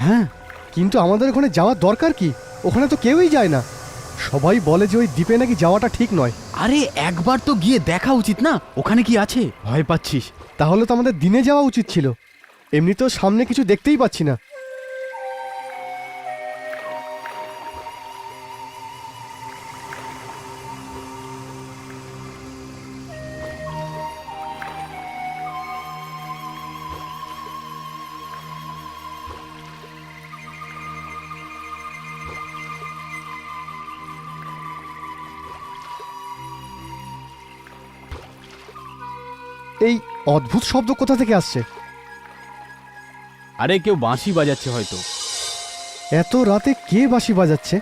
হ্যাঁ, কিন্তু আমাদের ওখানে যাওয়ার দরকার কি? ওখানে তো কেউই যায় না। সবাই বলে যে ওই দ্বীপে নাকি যাওয়াটা ঠিক নয়। আরে একবার তো গিয়ে দেখা উচিত না ওখানে কি আছে? ভয় পাচ্ছিস? তাহলে তো আমাদের দিনে যাওয়া উচিত ছিল। এমনিতেও সামনে কিছু দেখতেই পাচ্ছি না। এই অদ্ভুত শব্দ কোথা থেকে আসছে? আরে কেউ বাঁশি বাজাচ্ছে হয়তো। এত রাতে কে বাঁশি বাজাচ্ছে?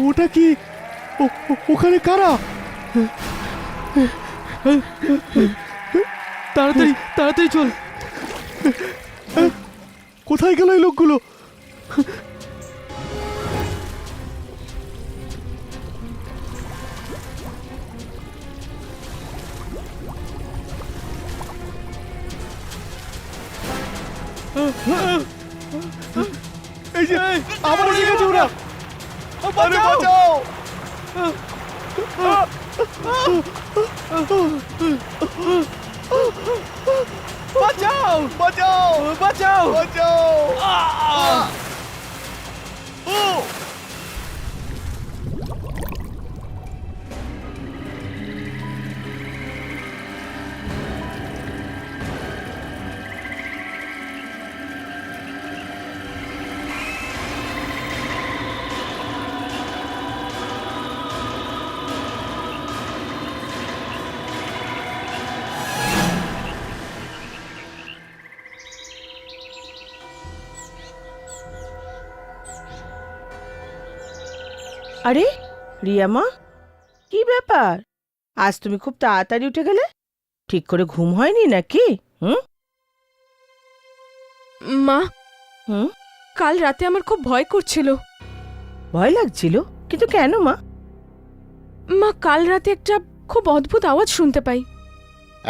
ওটা কি? ওখানে কারা? তাড়াতাড়ি তাড়াতাড়ি চল। কোথায় গেল এই লোকগুলো? এই যে আবার এসে গেছে ওরা। আরে বাঁচাও! বাঁচাও! বাঁচাও! বাঁচাও! বাঁচাও! আরে রিয়া মা, কি ব্যাপার? আজ তুমি খুব তাড়াতাড়ি উঠে গেলে? ঠিক করে ঘুম হয়নি নাকি? হুম মা, হুম কাল রাতে আমার খুব ভয় করছিল। ভয় লাগছিল? কিন্তু কেন মা? মা, কাল রাতে একটা খুব অদ্ভুত আওয়াজ শুনতে পাই।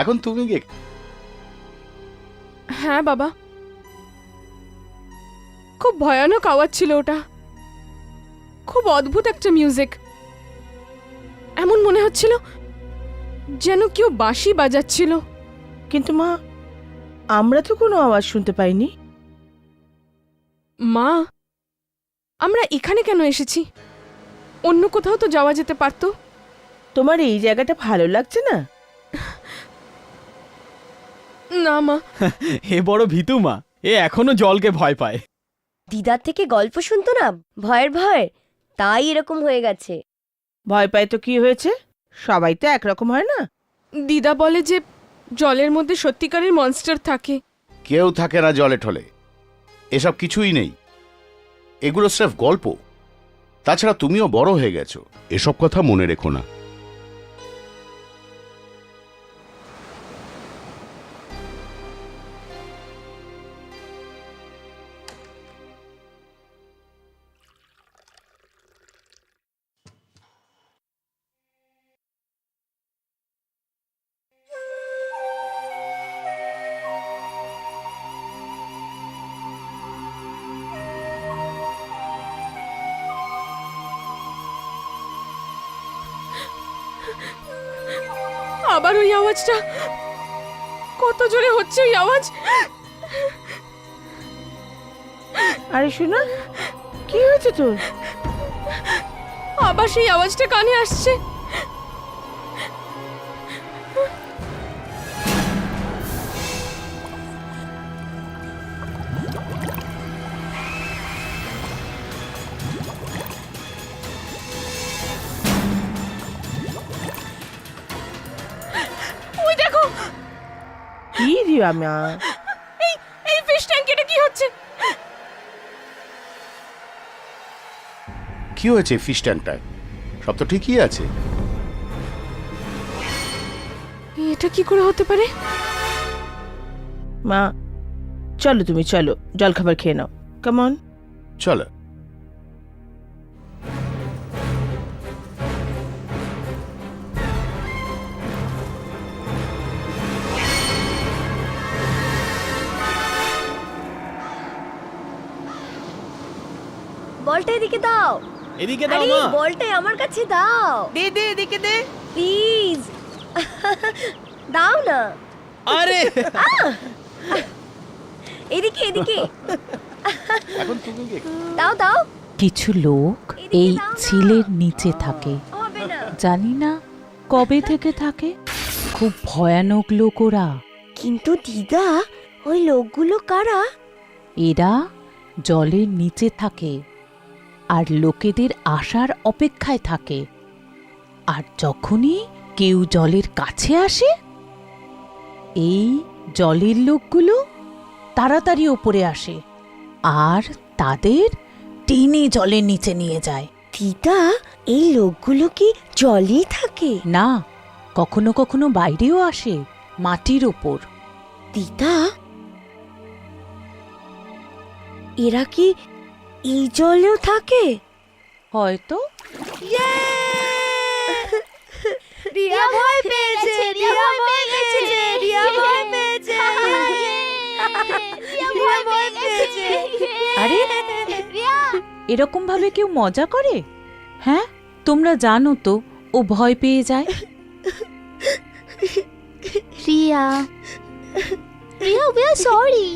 এখন তুমি কে? হ্যাঁ বাবা, খুব ভয়ানক আওয়াজ ছিল ওটা। খুব অদ্ভুত একটা মিউজিক। এমন মনে হচ্ছিল যেন কেউ বাঁশি বাজাচ্ছিল। কিন্তু মা, আমরা তো কোনো আওয়াজ শুনতে পাইনি। মা, আমরা এখানে কেন এসেছি? অন্য কোথাও তো যাওয়া যেতে পারতো। তোমার এই জায়গাটা ভালো লাগছে না? না মা। এ বড় ভীতু মা, এ এখনো জলকে ভয় পায়। দিদার থেকে গল্প শুনতো না ভয়ের ভয়, তাই এরকম হয়ে গেছে। ভয় পায় তো কি হয়েছে? সবাই তো একরকম হয় না। দিদা বলে যে জলের মধ্যে সত্যিকারের মনস্টার থাকে। কেউ থাকে না জলে ঠলে, এসব কিছুই নেই। এগুলো স্রেফ গল্প। তাছাড়া তুমিও বড় হয়ে গেছো, এসব কথা মনে রেখো না। আবার ওই আওয়াজটা, কত জোরে হচ্ছে ওই আওয়াজ। আরে শোনা, কি হয়েছে তোর? আবার সেই আওয়াজটা কানে আসছে। ওই দেখো, কি রিয়া মা? এই ফিশ ট্যাঙ্কিটা কি হচ্ছে? কি হয়েছে ফিশ ট্যাঙ্কটায়? সব তো ঠিকই আছে। এটা কি করে হতে পারে? মা চলো, তুমি চলো, জলখাবার খেয়ে নাও। কেমন? চলো। বলটা এদিকে দাও। এদিকে আরে বলটা আমার কাছে দাও দে দে এদিকে দে। প্লিজ। দাও না। আরে এদিকে এদিকে এখন তুমি গিয়ে দাও দাও। কিছু লোক এদিকে এই দাও না। ঝিলের নিচে থাকে, হবে না। জানি না কবে থেকে থাকে। খুব ভয়ানক লোক ওরা। কিন্তু দিদা, ওই লোকগুলো কারা? এরা জলের নিচে থাকে আর লোকেদের আসার অপেক্ষায় থাকে। আর যখনই কেউ জলের কাছে আসে, এই জলের লোকগুলো তাড়াতাড়ি ওপরে আসে আর তাদের টেনে জলের নিচে নিয়ে যায়। দিদা, এই লোকগুলো কি জলই থাকে? না, কখনো কখনো বাইরেও আসে, মাটির ওপর। দিদা, এরা কি এই জলেও থাকে? হয়তো। রিয়া ভয় পেয়েছে, রিয়া ভয় পেয়েছে, রিয়া ভয় পেয়েছে, রিয়া ভয় পেয়েছে। আরে এরকম ভাবে কেউ মজা করে? হ্যাঁ, তোমরা জানো তো ও ভয় পেয়ে যায়। Riya Riya we are sorry.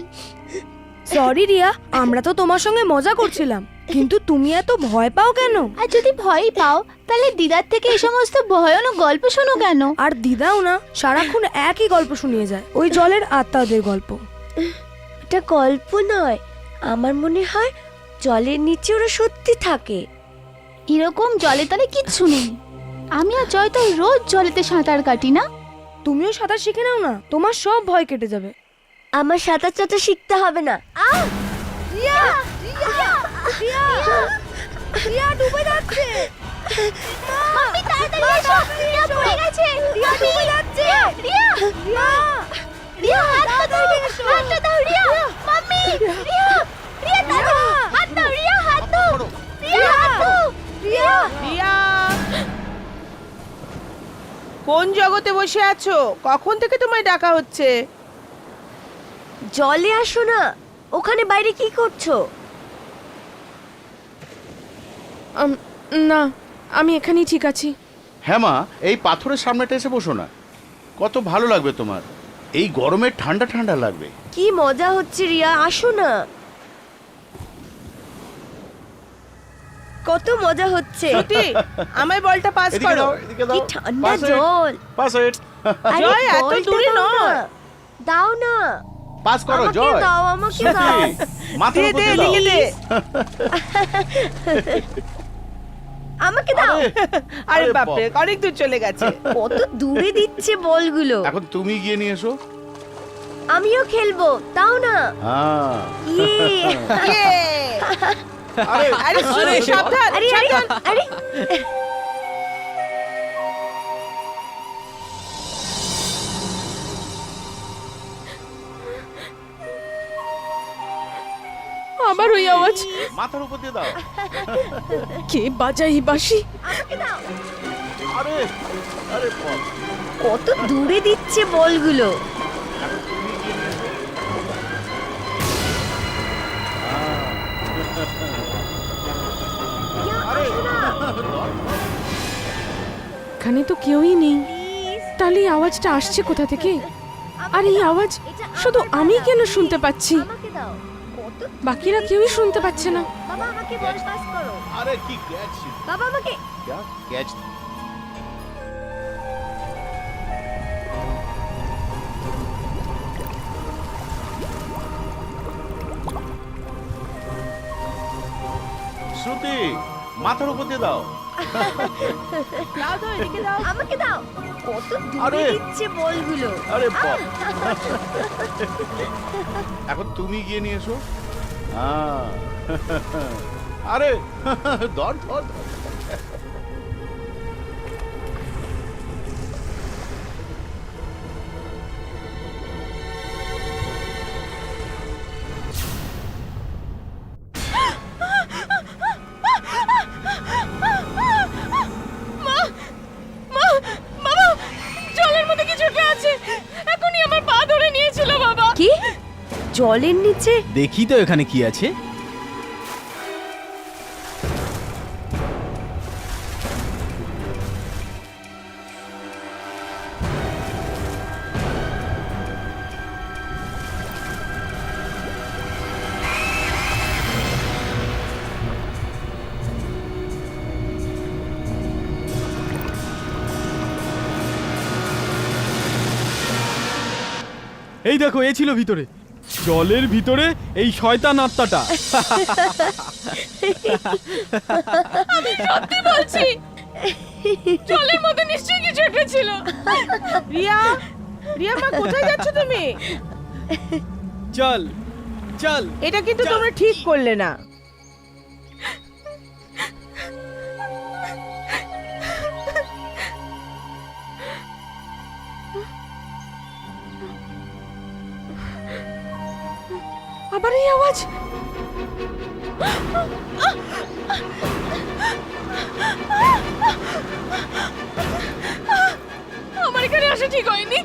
Sorry Riya, আমরা তো তোমার সঙ্গে মজা করছিলাম, কিন্তু তুমি এত ভয় পাও কেন? আর যদি ভয় পাও তাহলে দিদার থেকে এই সমস্ত ভয়ানক গল্প শোনো কেন? আর দিদাও না সারাক্ষণ একই গল্প শুনিয়ে যায়, ওই জলের আত্মাদের গল্প। এটা গল্প নয়, আমার মনে হয় জলের নিচে ওরা সত্যি থাকে। এরকম জলে তলে কিচ্ছু নেই। আমি আর জয় তো রোজ জলেতে সাঁতার কাটি না? তুমিও সাঁতার শিখে নাও না, তোমার সব ভয় কেটে যাবে। আমার সাঁতার চাঁতার শিখতে হবে না। রিয়া, রিয়া, রিয়া, রিয়া ডুবে যাচ্ছে। মাম্মি তাড়াতাড়ি এসো, রিয়া পড়ে গেছে। রিয়া ডুবে যাচ্ছে। রিয়া রিয়া, রিয়া হাতটা দাও, হাতটা দাও রিয়া। মাম্মি রিয়া, রিয়া দাও হাত দাও, রিয়া হাত দাও, রিয়া হাত দাও। রিয়া, রিয়া, কোন জগতে বসে আছো? কখন থেকে তোমায় ডাকা হচ্ছে? জলে আসো না, ওখানে বাইরে কি করছো? না, আমি এখানেই ঠিক আছি। হ্যাঁ মা, এই পাথরের সামনেটা এসে বসো না, কত ভালো লাগবে তোমার। এই গরমে ঠান্ডা ঠান্ডা লাগবে। কি মজা হচ্ছে রিয়া, আসো না। কত মজা হচ্ছে। ছুটি, আমায় বলটা পাস এদিকে করো। দাও, এদিকে দাও। কি ঠান্ডা Pass it, জল। pass it। আরে জয়, এত বলটা দূরে দাও না। নয়। দাও না। পাস করো আমাকে জয়। দাও, আমাকে শ্রুতি, দাও। মাথার দে উপর দে দিয়ে দাও। এদিকে দে। আমাকে দাও। আরে আরে বাপরে, বাপ। অনেক দূর চলে গেছে। কত দূরে দিচ্ছে বলগুলো। এখন তুমি গিয়ে নিয়ে এসো। আমিও খেলবো, দাও না। হ্যাঁ। ইয়ে। ইয়ে! আরে আরে শুনে সাবধান, আরে আরে সাবধান। আরে আবার ওই আওয়াজ। মাথার উপর দিয়ে দাও। কে বাজায় এই বাঁশি? আমাকে দাও। আরে আরে বাপ। কত দূরে দিচ্ছে বলগুলো। এখানে তো কেউই নেই, তাহলে এই আওয়াজটা আসছে কোথা থেকে? আর এই আওয়াজ শুধু আমি কেন শুনতে পাচ্ছি? আমাকে দাও। কত বাকিরা কেউই শুনতে পাচ্ছে না। বাবা আমাকে বল পাস করো। আরে কি ক্যাচ? বাবা আমাকে। क्या कैच? শ্রুতি, মাথার উপর দিয়ে দাও। দাও দাও এদিকে দাও। আমাকে দাও। কত দূরে আরে। দিচ্ছে বলগুলো। আরে বাপ। এখন তুমি গিয়ে নিয়ে এসো। আরে ধর ধর ধর। বাবা, জলের মধ্যে কিছু একটা আছে। এখনই আমার পা ধরে নিয়েছিল বাবা। কি? জলের নিচে? দেখি তো এখানে কি আছে। এই দেখো এ ছিল ভিতরে, জলের ভিতরে এই শয়তান আত্মাটা। সত্যি বলছি, জলের মধ্যে নিশ্চয়ই কিছু একটা ছিল। রিয়া, রিয়া মা কোথায় যাচ্ছ তুমি? চল চল। এটা কিন্তু তোমরা ঠিক করলে না। আবার এই আওয়াজ। আমার এখানে আসা ঠিক হয়নি।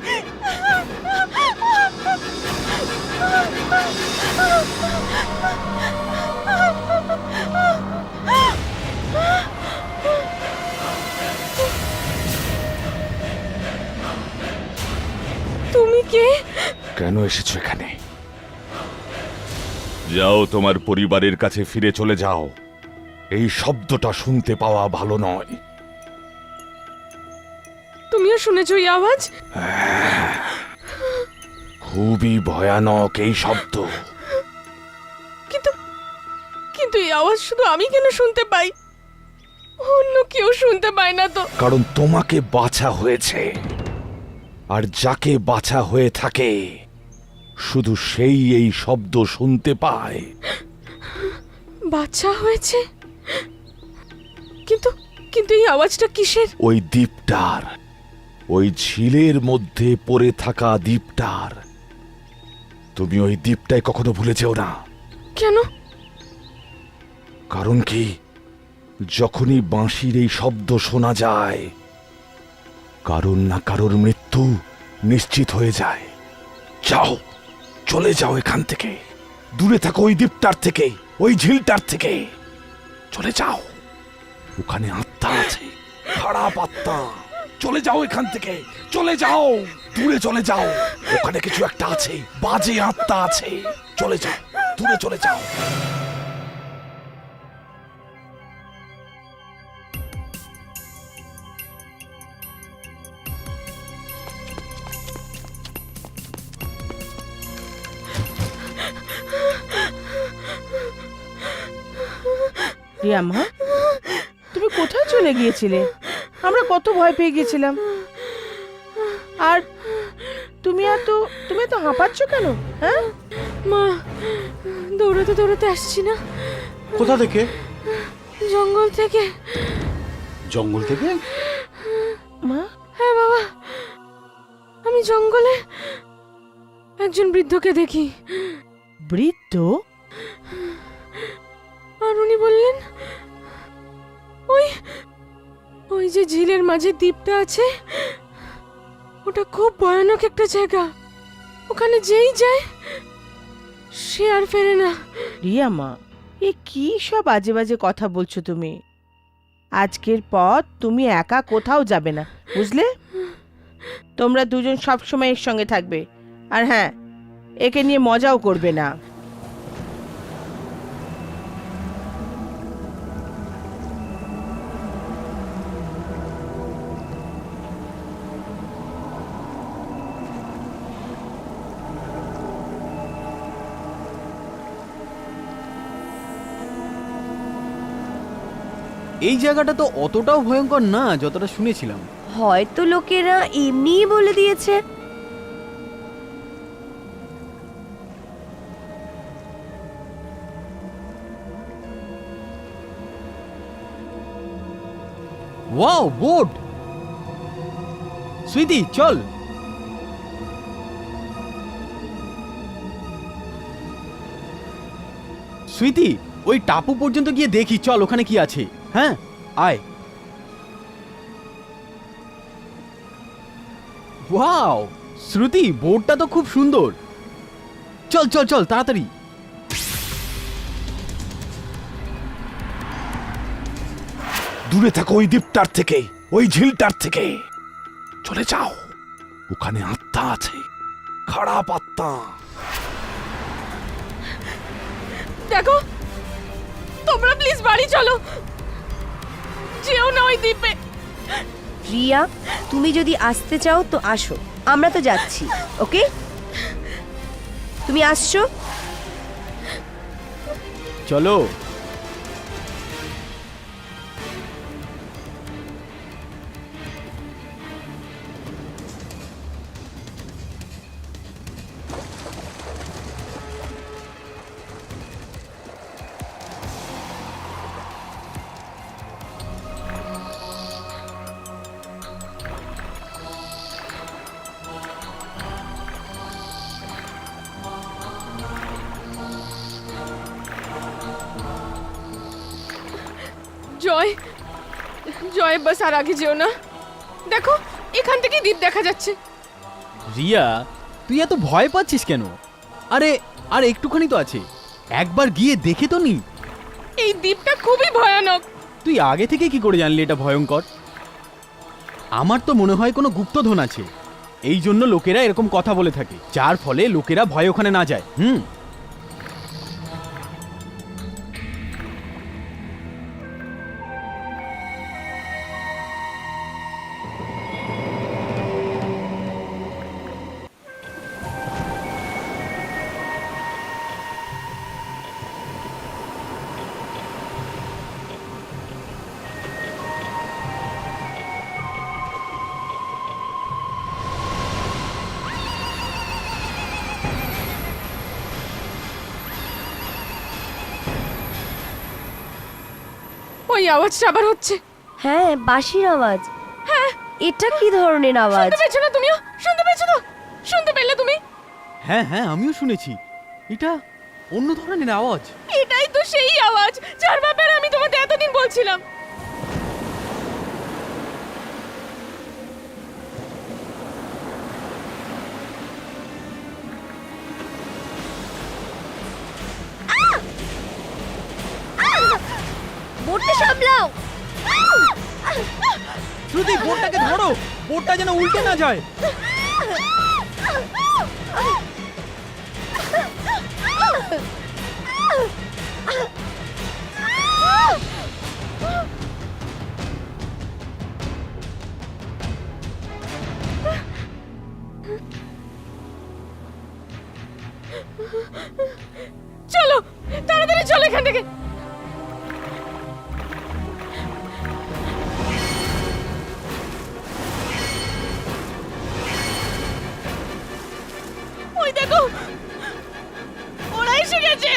তুমি কে? কেন এসেছো এখানে? যাও, তোমার পরিবারের কাছে ফিরে চলে যাও। এই শব্দটা শুনতে পাওয়া ভালো নয়। তুমিও শুনেছো এই আওয়াজ? খুবই ভয়ানক এই শব্দ। কিন্তু কিন্তু এই আওয়াজ শুধু আমি কেন শুনতে পাই? অন্য কেউ শুনতে পায় না তো? কারণ তোমাকে বাছা হয়েছে, আর যাকে বাছা হয়ে থাকে শুধু সেই এই শব্দ শুনতে পায়। বাচ্চা হয়েছে? কিন্তু কিন্তু এই আওয়াজটা কিসের? ওই দ্বীপটার, ওই ঝিলের মধ্যে পড়ে থাকা দ্বীপটার। তুমি ওই দ্বীপটায় কখনো ভুলে যেও না। কেন? কারণ কি, যখনই বাঁশির এই শব্দ শোনা যায়, কারোর না কারোর মৃত্যু নিশ্চিত হয়ে যায়। যাও, চলে যাও এখান থেকে, দূরে থাকো ওই দ্বীপটার থেকে, ওই ঝিলটার থেকে। চলে যাও, ওখানে আত্মা আছে, খারাপ আত্মা। চলে যাও এখান থেকে, চলে যাও, দূরে চলে যাও। ওখানে কিছু একটা আছে, বাজে আত্মা আছে। চলে যাও, দূরে চলে যাও। রিয়া মা, তুমি কোথায় চলে গিয়েছিলে? আমরা কত ভয় পেয়ে গেছিলাম। আর তুমি এত হাঁপাচ্ছ কেন? হ্যাঁ মা, দৌড়াতে দৌড়াতে আসছি না, কোথা থেকে? জঙ্গল থেকে। জঙ্গল থেকে? মা, হ্যাঁ বাবা, আমি জঙ্গলে একজন বৃদ্ধকে দেখি। বৃদ্ধ? আর উনি বললেন, ওই ওই যে ঝিলের মাঝে দ্বীপটা আছে, ওটা খুব ভয়ানক একটা জায়গা। ওখানে যেই যায় সে আর ফেরে না। রিয়া মা, এ কি সব বাজে বাজে কথা বলছো তুমি? আজকের পর তুমি একা কোথাও যাবে না, বুঝলে? তোমরা দুজন সব সময় এর সঙ্গে থাকবে। আর হ্যাঁ, একে নিয়ে মজাও করবে না। এই জায়গাটা তো অতটাও ভয়ঙ্কর না যতটা শুনেছিলাম। হয়তো লোকেরা এমনিই বলে দিয়েছে। Wow, boat! সুইটি, চল। সুইটি, ওই টাপু পর্যন্ত গিয়ে দেখি, চল ওখানে কি আছে। হ্যাঁ, আয়। ওয়াও, শ্রুতি, বোটটা তো খুব সুন্দর। চল চল চল, তাড়াতাড়ি। দূরে থাকো ওই দ্বীপটার থেকে, ওই ঝিলটার থেকে। চলে যাও, ওখানে আত্মা আছে, খারাপ আত্মা। দেখো, তোমরা প্লিজ বাড়ি চলো, যেও না ওই দ্বীপে। রিয়া, তুমি যদি আসতে চাও তো আসো, আমরা তো যাচ্ছি। ওকে? তুমি আসছো? চলো। জয়, জয় বাস আর আগে যেও না। দেখো এখান থেকে দ্বীপ দেখা যাচ্ছে। রিয়া, তুই এত ভয় পাচ্ছিস কেন? আরে আর একটুখানি তো আছে, একবার গিয়ে দেখে তো নি। এই দ্বীপটা খুবই ভয়ানক। তুই আগে থেকে কি করে জানলি এটা ভয়ঙ্কর? আমার তো মনে হয় কোনো গুপ্তধন আছে, এই জন্য লোকেরা এরকম কথা বলে থাকে, যার ফলে লোকেরা ভয় ওখানে না যায়। ওই আওয়াজটা আবার হচ্ছে। হ্যাঁ, বাঁশির আওয়াজ। হ্যাঁ, এটা কি ধরনের আওয়াজ? শুনতে পেয়েছো না তুমিও? শুনতে পেয়েছো তো? শুনতে পেলে তুমি? হ্যাঁ হ্যাঁ, আমিও শুনেছি, এটা অন্য ধরনের আওয়াজ। এটাই তো সেই আওয়াজ যার ব্যাপারে আমি তোমাদের এতদিন বলছিলাম। বোটটা সামলাও। শ্রুতি, বোটটাকে ধরো, বোটটা যেন উল্টে না যায়। চলো তাড়াতাড়ি চলো এখান থেকে। ওই দেখো, ওরা এসে গেছে।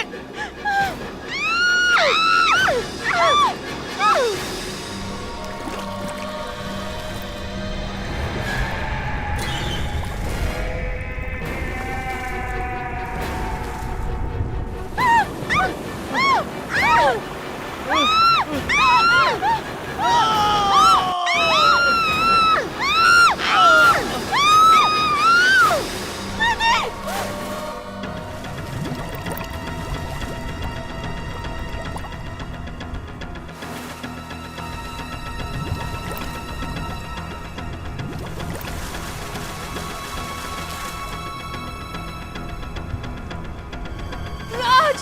রাজ,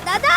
দাদা,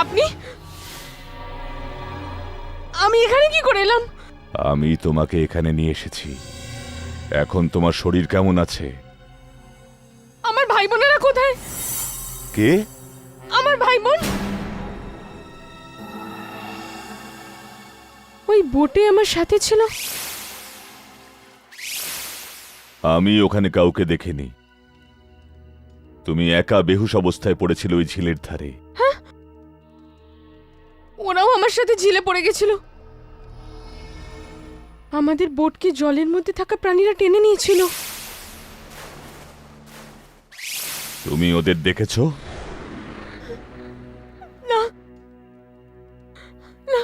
আপনি, আমি এখানে কি করে এলাম? আমি তোমাকে এখানে নিয়ে এসেছি। এখন তোমার শরীর কেমন আছে? আমার ভাই বোনেরা কোথায়? কে? আমার ভাই বোন ওই বোটে আমার সাথে ছিল। আমি ওখানে কাউকে দেখিনি। তুমি একা বেহুশ অবস্থায় পড়েছিল ওই ঝিলের ধারে। ওরাও আমার সাথে ঝিলে পড়ে গেছিল। আমাদের বোটকে জলের মধ্যে থাকা প্রাণীরা টেনে নিয়েছিল। তুমি ওদের দেখেছো? না না,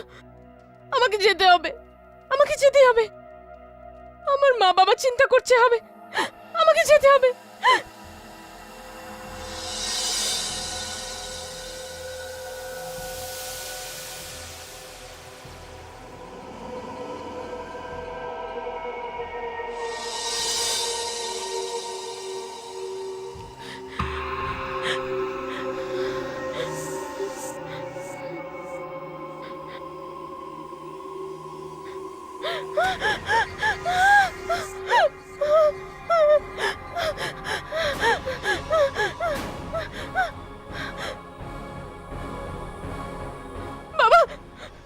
আমাকে যেতে হবে, আমাকে যেতে হবে। আমার মা বাবা চিন্তা করতে হবে, আমাকে যেতে হবে।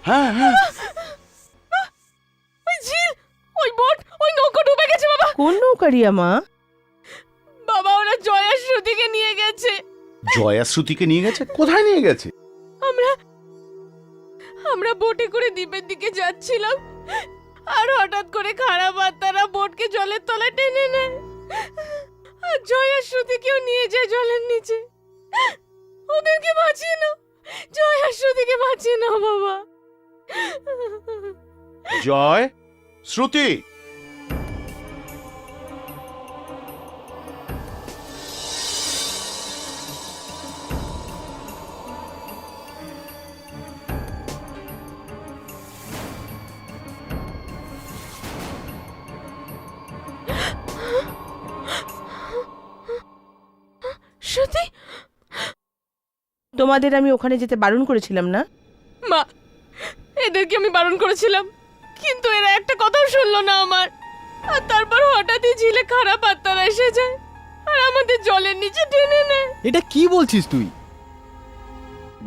হ্যাঁ হ্যাঁ, ওই ঝিল, ওই বোট, ওই নৌকো ডুবে গেছে বাবা। কোন নৌকা রিয়া মা? বাবা, ওরা জয়া শ্রুতিকে নিয়ে গেছে। জয়া শ্রুতিকে নিয়ে গেছে? কোথায় নিয়ে গেছে? আমরা বোটে করে দ্বীপের দিকে যাচ্ছিলাম, আর হঠাৎ করে খারাপ আত্মারা বোটকে জলের তলায় টেনে নেয়, আর জয়া শ্রুতিকেও নিয়ে যায় জলের নিচে। ওদেরকে বাঁচিয়ে নাও, জয়া শ্রুতিকে বাঁচিয়ে নাও বাবা। জয় শ্রুতি, শ্রুতি, তোমাদের আমি ওখানে যেতে বারণ করেছিলাম না? মা, এদেরকে আমি বারণ করেছিলাম, কিন্তু এরা একটা কথাও শুনলো না আমার। আর তারপর হঠাৎই ঝিলে খারাপ আত্মারা এসে যায় আর আমাদের জলের নিচে টেনে নেয়। এটা কি বলছিস তুই?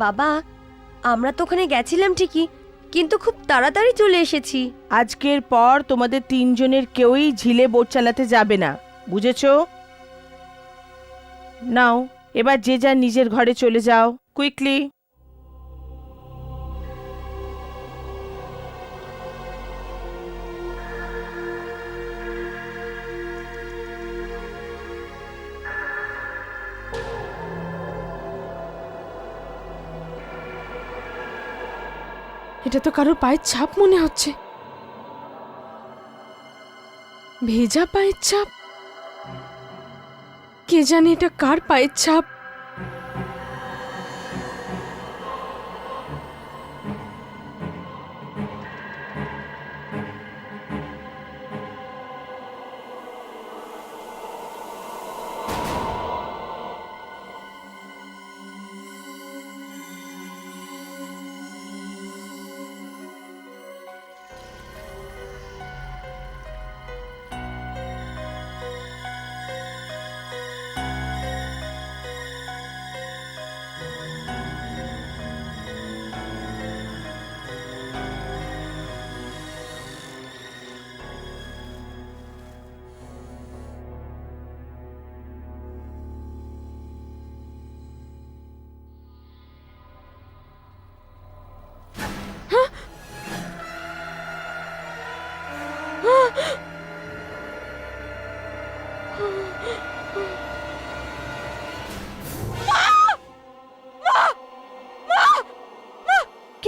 বাবা, আমরা তো ওখানে গেছিলাম ঠিকই, কিন্তু খুব তাড়াতাড়ি চলে এসেছি। আজকের পর তোমাদের তিনজনের কেউই ঝিলে বোট চালাতে যাবে না, বুঝেছো? নাও, এবার যে যার নিজের ঘরে চলে যাও, কুইকলি। এটা তো কারোর পায়ের ছাপ মনে হচ্ছে, ভেজা পায়ের ছাপ। কে জানে এটা কার পায়ের ছাপ?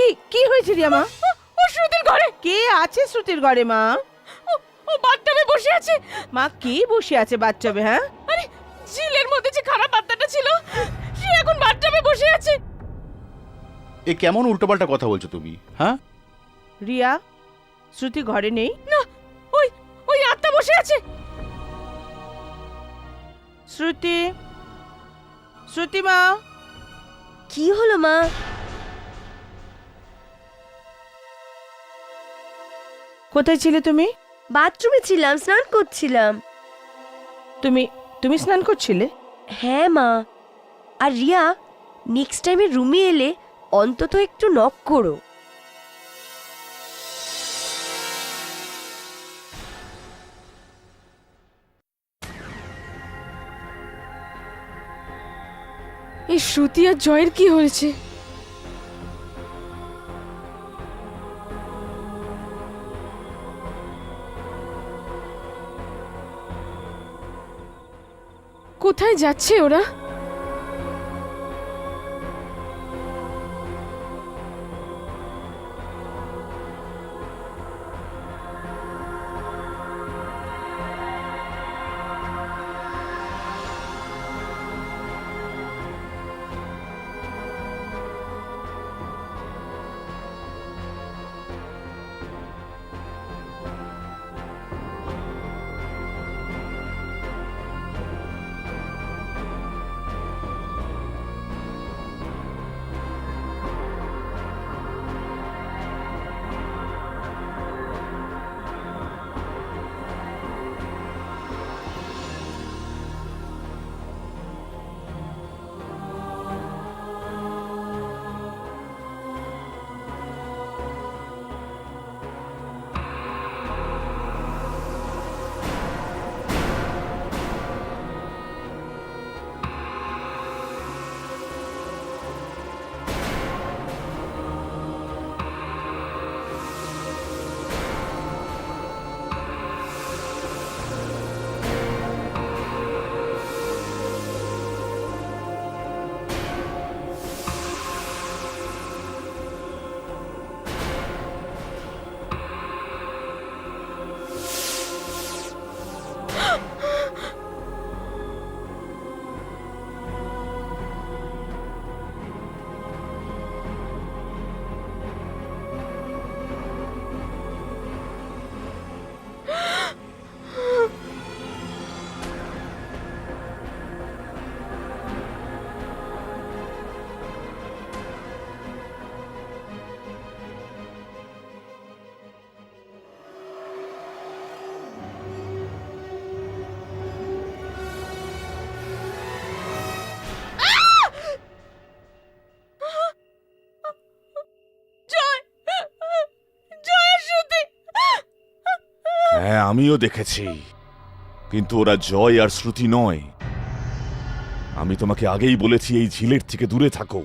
কি কি হয়েছে রিয়া মা? ও শ্রুতির ঘরে, কে আছে শ্রুতির ঘরে মা? ও বাথটাবে বসে আছে। মা কে বসে আছে বাথটবে? হ্যাঁ, আরে ঝিলের মধ্যে যে খারাপ আত্মাটা ছিল সে এখন বাথটাবে বসে আছে। এ কেমন উল্টোপাল্টা কথা বলছো তুমি? হ্যাঁ, রিয়া শ্রুতি ঘরে নেই? না, ওই ওই আত্মা বসে আছে। শ্রুতি, শ্রুতি মা, কি হলো মা? কোথায় ছিলে তুমি? বাথরুমে ছিলাম, স্নান করছিলাম। তুমি তুমি স্নান করছিলে? হ্যাঁ মা। আর রিয়া, নেক্সট টাইমে রুমে এলে অন্তত একটু নক করো। এই শ্রুতি আর জয়ের কি হয়েছে? কোথায় যাচ্ছে ওরা? হ্যাঁ, আমিও দেখেছি, কিন্তু ওরা জয় আর শ্রুতি নয়। আমি তোমাকে আগেই বলেছি এই ঝিলের থেকে দূরে থাকো।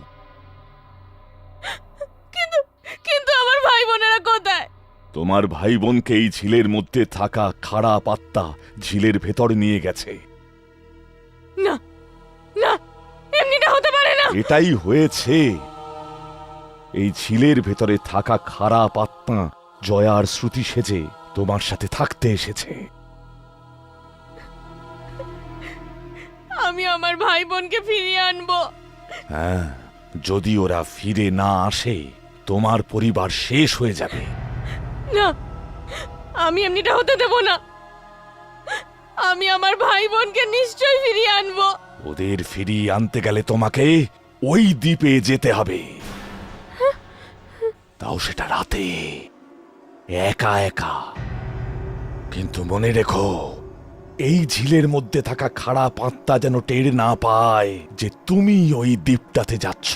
কিন্তু আমার ভাই বোনেরা কোথায়? তোমার ভাই বোনকে এই ঝিলের মধ্যে থাকা খাড়া পাত্তা ঝিলের ভেতর নিয়ে গেছে। না না, এমনিটা হতে পারে না। এটাই হয়েছে। এই ঝিলের ভেতরে থাকা খাড়া পাত্তা জয়া আর শ্রুতি সেজে তোমার সাথে থাকতে এসেছে। আমি আমার ভাই বোনকে ফিরিয়ে আনবো। হ্যাঁ, যদি ওরা ফিরে না আসে তোমার পরিবার শেষ হয়ে যাবে। না, আমি এমনিটা হতে দেব না। আমি আমার ভাই বোনকে নিশ্চয়ই ফিরিয়ে আনবো। ওদের ফিরিয়ে আনতে গেলে তোমাকে ওই দ্বীপে যেতে হবে, তাও সেটা রাতে, একা একা। কিন্তু মনে রেখো, এই ঝিলের মধ্যে থাকা খাড়া পাত্তা যেন টের না পায় যে তুমি ওই দ্বীপটাতে যাচ্ছ।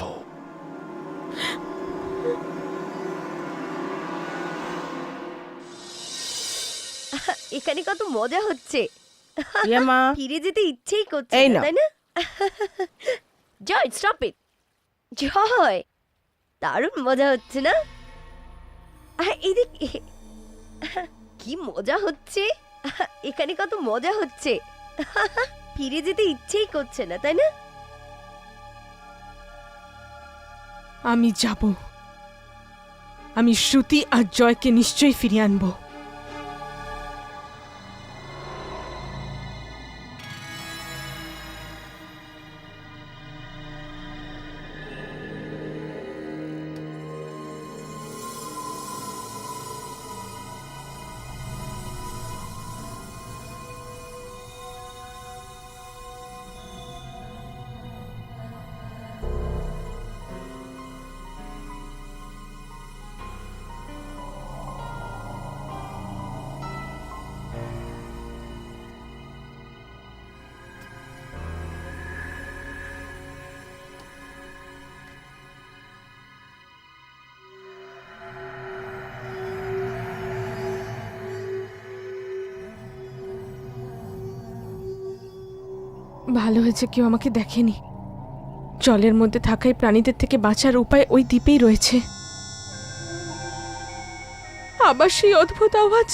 এখানে কত মজা হচ্ছে। রিয়া মা, ফিরে যেতে ইচ্ছেই করছে এই না, নাও। তাই না? জয়, স্টপ ইট। জয়, দারুণ মজা হচ্ছে না? এদিকে কি মজা হচ্ছে। এখানে কত মজা হচ্ছে। ফিরে যেতে ইচ্ছেই করছে না, তাই না? আমি যাব, আমি শ্রুতি আর জয়কে নিশ্চয়ই ফিরিয়ে আনবো। ভালো হয়েছে কেউ আমাকে দেখেনি। জলের মধ্যে থাকাই প্রাণীদের থেকে বাঁচার উপায় ওই দ্বীপেই রয়েছে। আবার সেই অদ্ভুত আওয়াজ।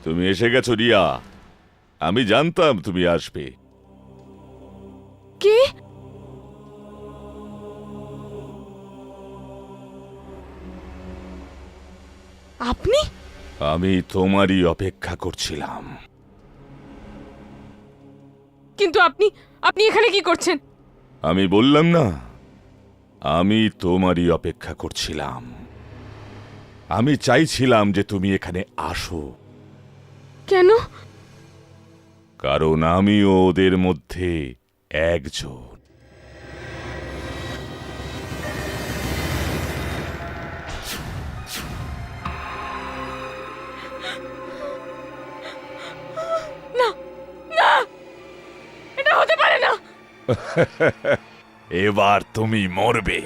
তুমি এসে গেছো রিয়া। আমি জানতাম তুমি আসবে। কে? আপনি? আমি তোমারই অপেক্ষা করছিলাম। কিন্তু আপনি আপনি এখানে কি করছেন? আমি বললাম না, আমি তোমারই অপেক্ষা করছিলাম। আমি চাইছিলাম যে তুমি এখানে আসো, কেন? কারণ আমিও ওদের মধ্যে একজন। না না, এটা হতে পারে না। এবার তুমি মরবে।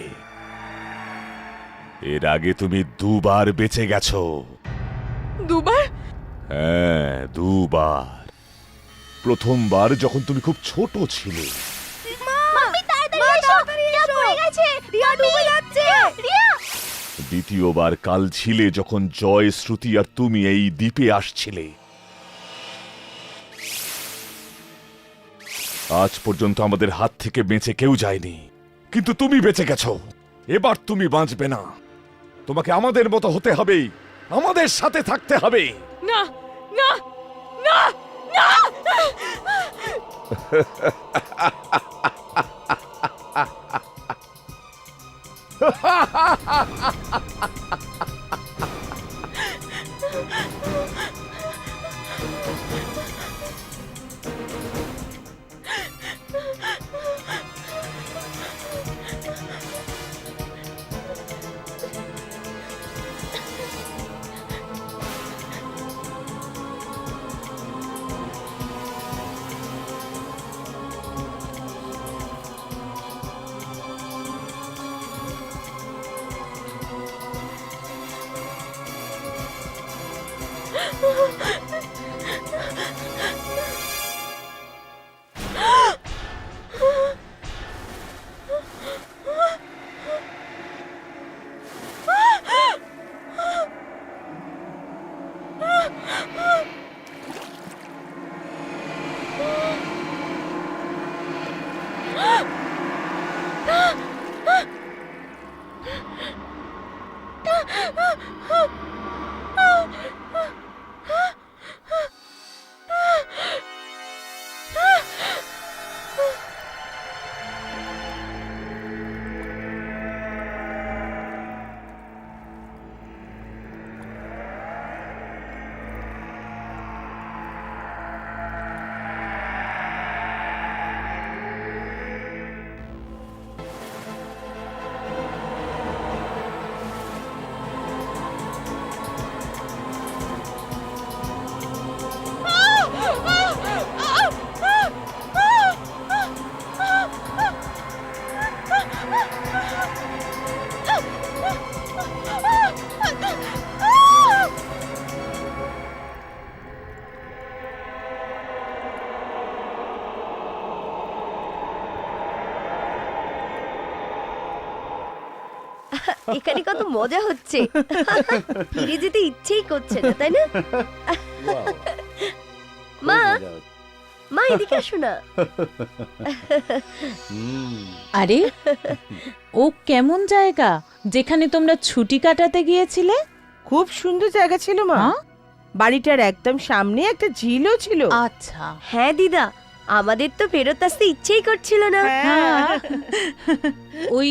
এর আগে তুমি দুবার বেঁচে গেছো। দুবার? হ্যাঁ, দুবার। প্রথমবার যখন তুমি খুব ছোট ছিলে, মাম্মি তাড়াতাড়ি এসো, রিয়া পড়ে গেছে, রিয়া ডুবে যাচ্ছে, রিয়া। দ্বিতীয়বার কাল ছিলে যখন জয়, শ্রুতি আর তুমি এই দ্বীপে আসছিলে। আজ পর্যন্ত আমাদের হাত থেকে বেঁচে কেউ যায়নি, কিন্তু তুমি বেঁচে গেছো। এবার তুমি বাঁচবে না। তোমাকে আমাদের মতো হতে হবে, আমাদের সাথে থাকতে হবে। না না না না। এখানে কত মজা হচ্ছে। ফিরে যেতে ইচ্ছেই করছে না, তাই না? মা, মা এদিকে আসো না। আরে ও কেমন জায়গা যেখানে তোমরা ছুটি কাটাতে গিয়েছিলে? খুব সুন্দর জায়গা ছিল মা। হ্যাঁ? বাড়িটার একদম সামনে একটা ঝিলও ছিল। আচ্ছা। হ্যাঁ দিদা, আমাদের তো ফেরত আসতে ইচ্ছেই করছিল না। হ্যাঁ। ওই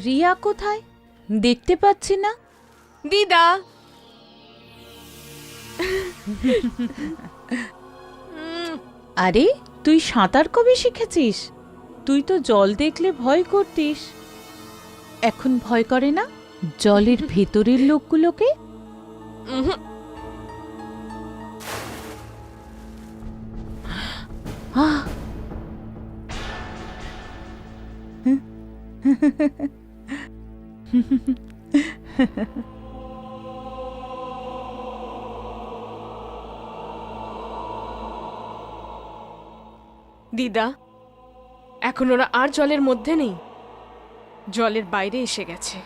রিয়া কোথায়? দেখতে পাচ্ছি না। দিদা, আরে তুই সাঁতার কবে শিখেছিস? তুই তো জল দেখলে ভয় করতিস, এখন ভয় করে না জলের ভেতরের লোকগুলোকে? আহ! দিদা, এখন ওরা আর জলের মধ্যে নেই, জলের বাইরে এসে গেছে।